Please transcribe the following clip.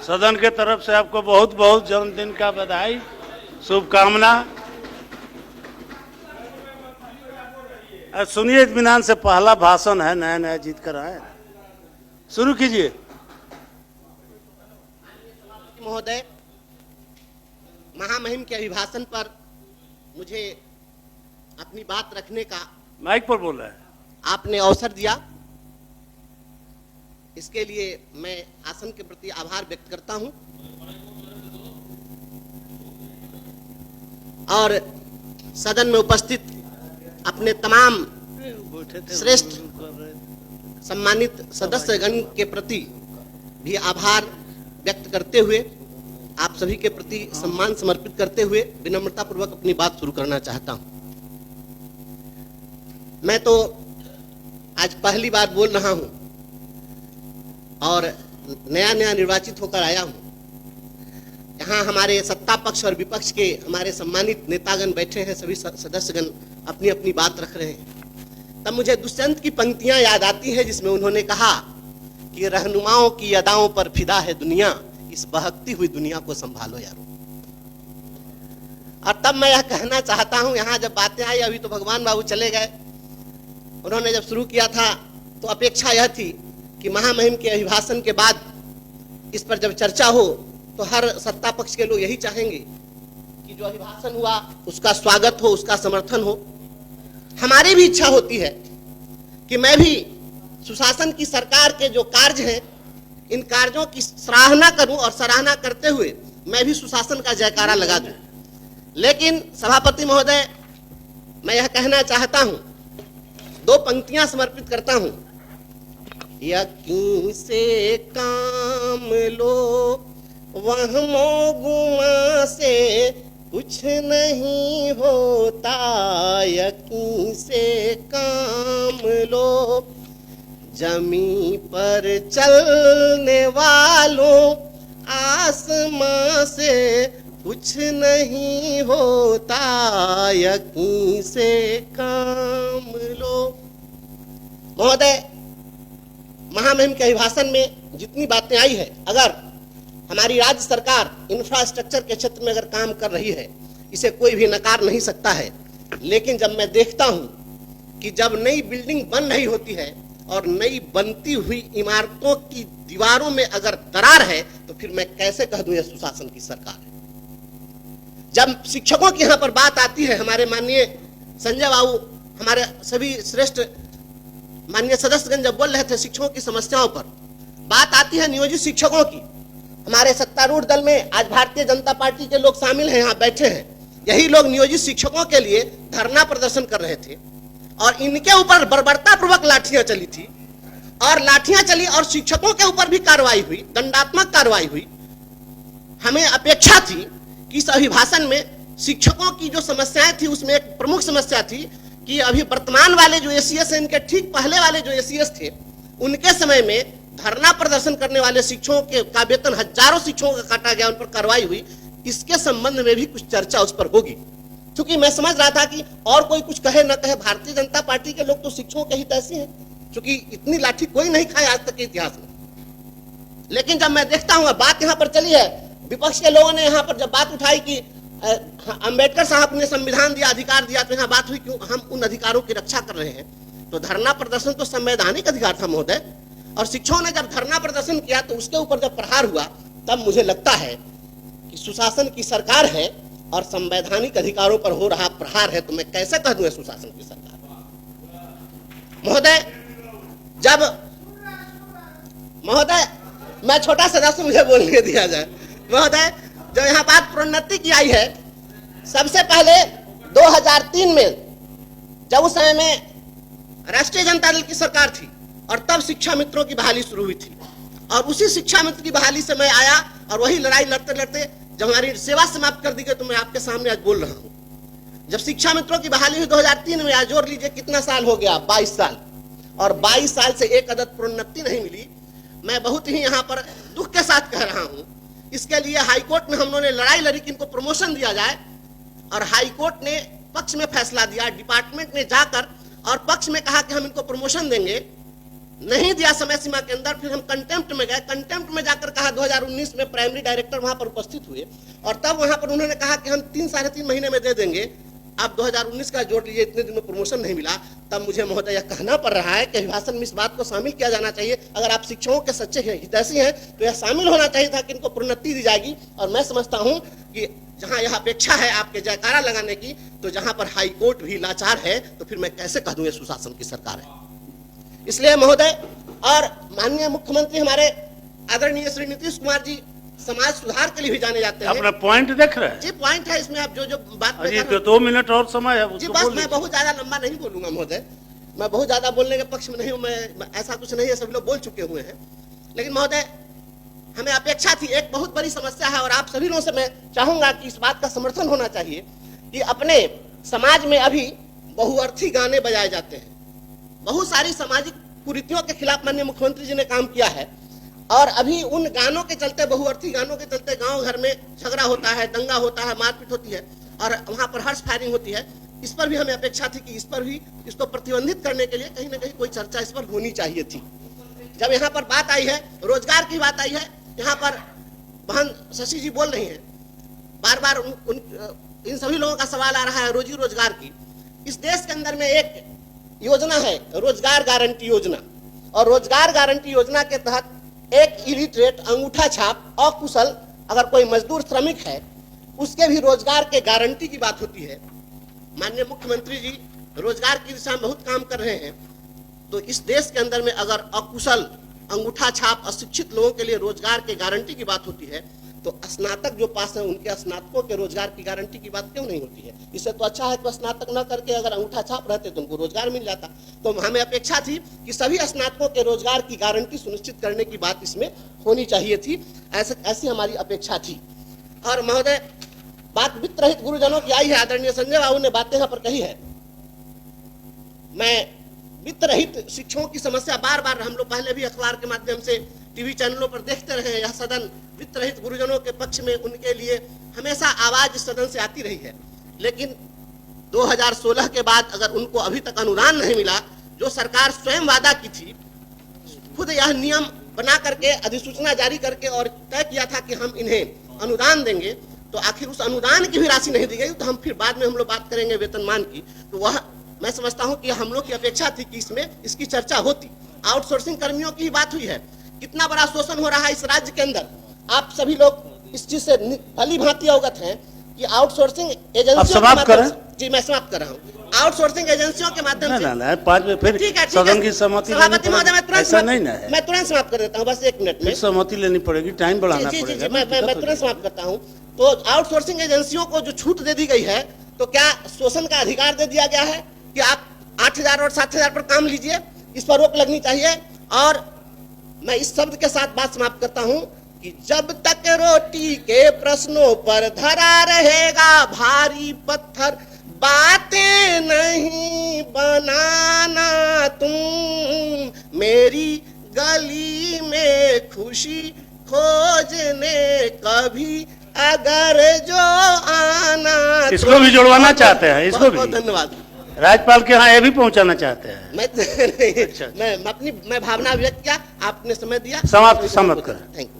सदन के तरफ से आपको बहुत बहुत जन्मदिन का बधाई, शुभकामना। सुनिए, इत्मीनान से, पहला भाषण है, नया नया जीत कर आए। शुरू कीजिए। महोदय, महामहिम के अभिभाषण पर मुझे अपनी बात रखने का माइक पर बोल रहा है, आपने अवसर दिया, इसके लिए मैं आसन के प्रति आभार व्यक्त करता हूं। और सदन में उपस्थित अपने तमाम श्रेष्ठ सम्मानित सदस्यगण के प्रति भी आभार व्यक्त करते हुए, आप सभी के प्रति सम्मान समर्पित करते हुए विनम्रता पूर्वक अपनी बात शुरू करना चाहता हूं। मैं तो आज पहली बार बोल रहा हूं और नया नया निर्वाचित होकर आया हूं। यहाँ हमारे सत्ता पक्ष और विपक्ष के हमारे सम्मानित नेतागण बैठे हैं, सभी सदस्यगण अपनी अपनी बात रख रहे हैं। तब मुझे दुष्यंत की पंक्तियां याद आती है, जिसमें उन्होंने कहा कि रहनुमाओं की अदाओं पर फिदा है दुनिया, इस बहकती हुई दुनिया को संभालो यारो। और तब मैं यह कहना चाहता हूं, यहाँ जब बातें आई, अभी तो भगवान बाबू चले गए, उन्होंने जब शुरू किया था तो अपेक्षा यह थी कि महामहिम के अभिभाषण के बाद इस पर जब चर्चा हो तो हर सत्ता पक्ष के लोग यही चाहेंगे कि जो अभिभाषण हुआ उसका स्वागत हो, उसका समर्थन हो। हमारी भी इच्छा होती है कि मैं भी सुशासन की सरकार के जो कार्य हैं, इन कार्यों की सराहना करूं और सराहना करते हुए मैं भी सुशासन का जयकारा लगा दूं। लेकिन सभापति महोदय, मैं यह कहना चाहता हूं, दो पंक्तियां समर्पित करता हूं। यकीन से काम लो, वहमो गुमा से कुछ नहीं होता, यकीन से काम लो, जमी पर चलने वालों, आसमां से कुछ नहीं होता, यकीन से काम लो। महोदय, महामहिम के अभिभाषण में जितनी बातें आई है, अगर हमारी राज्य सरकार इंफ्रास्ट्रक्चर के क्षेत्र में अगर काम कर रही है, इसे कोई भी नकार नहीं सकता है। लेकिन जब मैं देखता हूं कि जब नई बिल्डिंग बन रही होती है और नई बनती हुई इमारतों की दीवारों में अगर दरार है, तो फिर मैं कैसे कह दूं यह सुशासन की सरकार है। जब शिक्षकों की यहां पर बात आती है, हमारे माननीय संजय बाबू, हमारे सभी श्रेष्ठ माननीय सदस्यगण जब बोल रहे थे शिक्षकों की समस्याओं पर, बात आती है नियोजित शिक्षकों की। हमारे सत्तारूढ़ दल में आज भारतीय जनता पार्टी के लोग शामिल हैं, यहाँ बैठे हैं। यही लोग नियोजित शिक्षकों के लिए धरना प्रदर्शन कर रहे थे और इनके ऊपर बर्बरतापूर्वक लाठियां चली थी, और लाठियां चली और शिक्षकों के ऊपर भी कार्रवाई हुई, दंडात्मक कार्रवाई हुई। हमें अपेक्षा थी कि इस अभिभाषण में शिक्षकों की जो समस्याएं थी, उसमें एक प्रमुख समस्या थी कि अभी वर्तमान वाले जो एसीएस है, इनके ठीक पहले वाले जो एसीएस थे, उनके समय में धरना प्रदर्शन करने वाले शिक्षकों के का वेतन हजारों शिक्षकों का काटा गया, उन पर कार्रवाई हुई। इसके संबंध में भी कुछ चर्चा उस पर होगी, क्योंकि मैं समझ रहा था कि और कोई कुछ कहे न कहे, भारतीय जनता पार्टी के लोग तो शिक्षकों के हित ऐसे हैं, क्योंकि इतनी लाठी कोई नहीं खाए आज तक के इतिहास में। लेकिन जब मैं देखता हूं बात यहाँ पर चली है, विपक्ष के लोगों ने यहाँ पर जब बात उठाई कि अंबेडकर साहब ने संविधान दिया, अधिकार दिया, तो यहाँ बात हुई क्यों हम उन अधिकारों की रक्षा कर रहे हैं। तो धरना प्रदर्शन तो संवैधानिक अधिकार था महोदय, और शिक्षकों ने जब धरना प्रदर्शन किया तो उसके ऊपर जब प्रहार हुआ, तब मुझे लगता है कि सुशासन की सरकार है और संवैधानिक अधिकारों पर हो रहा प्रहार है, तो मैं कैसे कह दूं सुशासन की सरकार। महोदय, जब महोदय मैं छोटा सदस्य, मुझे बोलने दिया जाए। महोदय, जो यहाँ बात प्रोन्नति की आई है, सबसे पहले 2003 में जब उस समय में राष्ट्रीय जनता दल की सरकार थी, और तब शिक्षा मित्रों की बहाली शुरू हुई थी, और उसी शिक्षा मित्र की बहाली से मैं आया, और वही लड़ाई लड़ते लड़ते जब हमारी सेवा समाप्त कर दी गई, तो मैं आपके सामने आज बोल रहा हूं। जब शिक्षा मित्रों की बहाली हुई 2003 में, आज जोड़ लीजिए कितना साल हो गया, 22 साल, और 22 साल से एक अदद प्रोन्नति नहीं मिली। मैं बहुत ही यहाँ पर दुख के साथ कह रहा हूं। इसके लिए हाईकोर्ट में हम लोगों ने लड़ाई लड़ी कि इनको प्रमोशन दिया जाए, और हाईकोर्ट ने पक्ष में फैसला दिया। डिपार्टमेंट ने जाकर और पक्ष में कहा कि हम इनको प्रमोशन देंगे, नहीं दिया समय सीमा के अंदर, फिर हम कंटेम्प्ट में गए। कंटेम्प्ट में जाकर कहा 2019 में प्राइमरी डायरेक्टर वहां पर उपस्थित हुए और तब वहां पर उन्होंने कहा कि हम 3-3.5 महीने में दे देंगे। आप 2019 का जोड़ लीजिए, इतने दिन में प्रमोशन नहीं मिला। तब मुझे महोदय यह कहना पड़ रहा है कि अभिभाषण में इस बात को शामिल किया जाना चाहिए। अगर आप शिक्षकों के सच्चे हितैषी हैं तो यह शामिल होना चाहिए था कि इनको प्रोन्नति दी जाएगी। और मैं समझता हूं कि जहां यह अपेक्षा है आपके जयकारा लगाने की, तो जहां पर हाई कोर्ट भी लाचार है, तो फिर मैं कैसे कह दूं ये सुशासन की सरकार है। इसलिए महोदय और माननीय मुख्यमंत्री हमारे आदरणीय श्री नीतीश कुमार जी समाज सुधार के लिए भी जाने जाते हैं। अपना पॉइंट देख रहे हैं जी, पॉइंट है इसमें। आप जो बात अजी तो 2 मिनट और समय है, जी उसको बस बोल मैं लीजिए। बहुत ज्यादा लंबा नहीं बोलूंगा महोदय, मैं बहुत ज्यादा बोलने के पक्ष में नहीं हूं। मैं ऐसा कुछ नहीं है, सभी लोग बोल चुके हुए हैं। लेकिन महोदय हमें अपेक्षा थी, एक बहुत बड़ी समस्या है और आप सभी लोगों से मैं चाहूंगा कि इस बात का समर्थन होना चाहिए कि अपने समाज में अभी बहुअर्थी गाने बजाए जाते हैं। बहुत सारी सामाजिक कुरीतियों के खिलाफ माननीय मुख्यमंत्री जी ने काम किया है और अभी उन गानों के चलते, बहुअर्थी गानों के चलते गांव घर में झगड़ा होता है, दंगा होता है, मारपीट होती है और वहां पर हर्ष फायरिंग होती है। इस पर भी हमें अपेक्षा थी कि इस पर भी, इसको प्रतिबंधित करने के लिए कहीं ना कहीं कोई चर्चा इस पर होनी चाहिए थी। जब यहाँ पर बात आई है, रोजगार की बात आई है, यहाँ पर बहन शशि जी बोल रही हैं, बार बार इन सभी लोगों का सवाल आ रहा है रोजी रोजगार की। इस देश के अंदर में एक योजना है रोजगार गारंटी योजना, और रोजगार गारंटी योजना के तहत एक इलिटरेट, अंगूठा छाप, अकुशल अगर कोई मजदूर श्रमिक है उसके भी रोजगार के गारंटी की बात होती है। माननीय मुख्यमंत्री जी रोजगार की दिशा में बहुत काम कर रहे हैं। तो इस देश के अंदर में अगर अकुशल, अंगूठा छाप, अशिक्षित लोगों के लिए रोजगार के गारंटी की बात होती है, तो स्नातक जो पास है उनके स्नातकों के रोजगार की गारंटी की बात क्यों नहीं होती है? इससे तो अच्छा है कि स्नातक न करके अगर अंगूठा छाप रहते तो उनको रोजगार मिल जाता। तो हमें अपेक्षा थी कि सभी स्नातकों के रोजगार की गारंटी सुनिश्चित करने की बात इसमें होनी चाहिए थी, ऐसी हमारी अपेक्षा थी। और महोदय बात वित्त रहित गुरुजनों की आई है, आदरणीय संजय बाबू ने बातें यहाँ पर कही है। मैं वित्त रहित शिक्षकों की समस्या बार बार हम लोग पहले भी अखबार के माध्यम से, टीवी चैनलों पर देखते रहे हैं। यह सदन वित्त रहित गुरुजनों के पक्ष में, उनके लिए हमेशा आवाज इस सदन से आती रही है। लेकिन 2016 के बाद अगर उनको अभी तक अनुदान नहीं मिला, जो सरकार स्वयं वादा की थी, खुद यह नियम बना करके, अधिसूचना जारी करके और तय किया था कि हम इन्हें अनुदान देंगे, तो आखिर उस अनुदान की भी राशि नहीं दी गई। तो हम फिर बाद में हम लोग बात करेंगे वेतनमान की, तो वह मैं समझता हूं कि हम लोग की अपेक्षा थी कि इसमें इसकी चर्चा होती। आउटसोर्सिंग कर्मियों की ही बात हुई है, कितना बड़ा शोषण हो रहा है इस राज्य के अंदर। आप सभी लोग इस चीज से भली भांति अवगत हैं कि आउटसोर्सिंग एजेंसियों के माध्यम से, जी मैं समाप्त कर रहा हूँ, आउटसोर्सिंग एजेंसियों के माध्यम से ना 5 में फिर ठीक है, सदन की सहमति सभापति महोदय मैं तुरंत ऐसा नहीं ना है, मैं तुरंत समाप्त कर देता हूँ, बस 1 मिनट में सहमति लेनी पड़ेगी, टाइम बढ़ाना जी, पड़ेगा। मैं तुरंत समाप्त करता हूँ। तो आउटसोर्सिंग एजेंसियों को जो छूट दे दी गई है, तो क्या शोषण का अधिकार दे दिया गया है कि आप 8,000 और 7,000 पर काम लीजिए? इस पर रोक लगनी चाहिए। और मैं इस शब्द के साथ बात समाप्त करता हूं कि जब तक रोटी के प्रश्नों पर धरा रहेगा भारी पत्थर, बातें नहीं बनाना तुम मेरी गली में खुशी खोजने कभी अगर जो आना। इसको भी जुड़वाना चाहते हैं, इसको बहुत भी बहुत धन्यवाद। राज्यपाल के यहाँ ये भी पहुंचाना चाहते हैं। मैं अच्छा। मैं भावना व्यक्त किया, आपने समय दिया, समाप्त कर। Thank you.